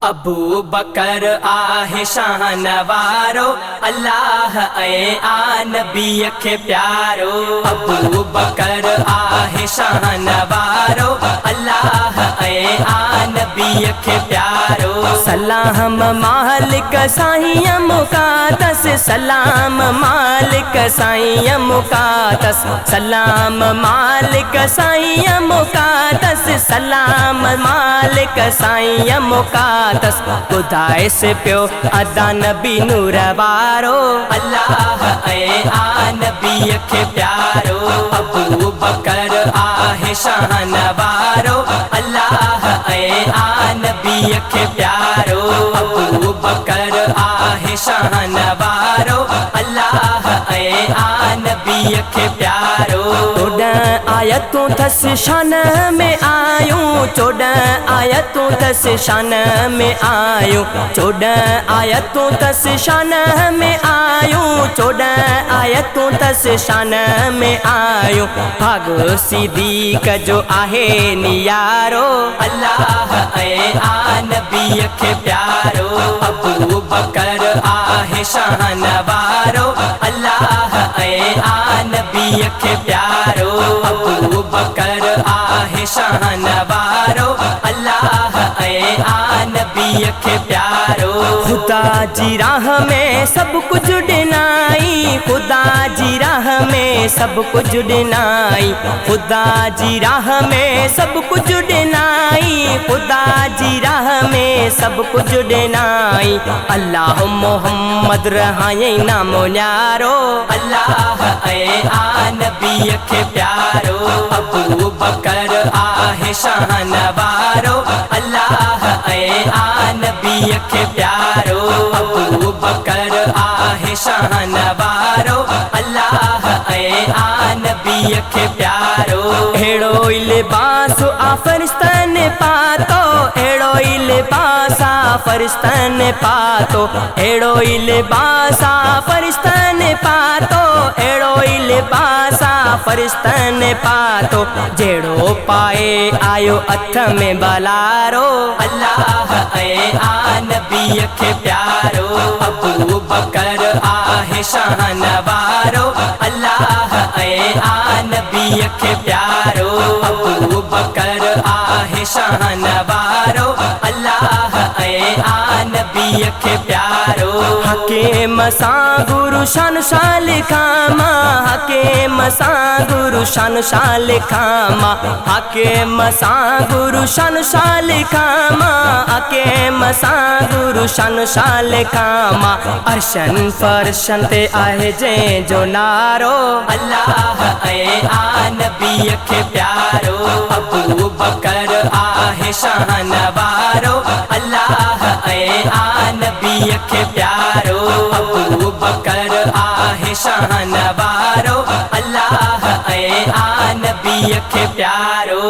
अबू बकर आहे शाहनवारो अल्लाह आ नबी खे प्यारो। अबू बकर आहे शाहनवारो अल्लाह आ नबी खे प्यारो। सलाम मालिक साईं मुकादस, सलाम मालिक साईं मुकादस, सलाम मालिक साईं मुकादस, सलाम मालिक साईं मुकादस। ॿुधाए से पियो अदा नबी नूर वारो अल्लाह आ नबी खे प्यारो। अबू बकर आहे शाहनवारो अल्लाह आ नबी खे प्यारो। अबू बकर आहे शाहनवारो अल्लाह आ नबी खे प्यारो। 14 आयतूं थस शान में आयूं, 14 आयतूं थस शान में आयूं, 14 आयतूं थस शान में आयूं, 14 आयतूं थस शान में आयूं। भाग सिद्दीक़ जो आहे नियारो अल्लाह आ नबी खे प्यारो। अबू बकर आहे शाहनवारो अल्लाह आ नबी खे प्यारो। अबू बकर आहे शाहनवारो अल्लाह आ नबी खे प्यारो। खुदा जी राह में सब कुछ ॾिनाई, खुदा जी राह में सब कुछ ॾिनाई, खुदा जी राह में सब कुछ ॾिनाई, खुदा जी राह में सब कुछ ॾिनाई। अल्लाह मोहम्मद रहाई नामो न्यारो अल्लाह आ नबी खे प्यारो। अबू बकर आहे शाहनवारो अल्लाह आ नबी खे प्यारो। अबू बकर आहे शाहनवारो अल्लाह आ नबी खे प्यारो। अहिड़ो ई लिबास आ फरिश्तन पातो, अहिड़ो ई लिबास आ फरिश्तन पातो, अहिड़ो ई लिबास आ फरिश्तन पातो, अहिड़ो ई लिबास आ फरिश्तन पातो। जहिड़ो पाए आयो हथ में बलारो अल्लाह आ नबी खे प्यारो। अबू बकर आहे शाहनवारो अल्लाह आ नबी खे प्यारो। अबू बकर आहे शाहनवारो अल्लाह आ नबी खे प्यारो। हकीम सां गुरु शान शाह लिखामा, हकीम सां गुरु शान शाह लिखामा, हकीम सां गुरु शान शाह लिखामा, हकीम सां गुरु शान शाह लिखामा। अर्शन फर्शन ते आहे जंहिंजो नारो अल्लाह आ नबी खे प्यारो। अबू बकर आहे शाहनवारो अल्लाह आ नबी खे प्यारो। अबू बकर आहे शाहनवारो अल्लाह आ नबी खे प्यारो।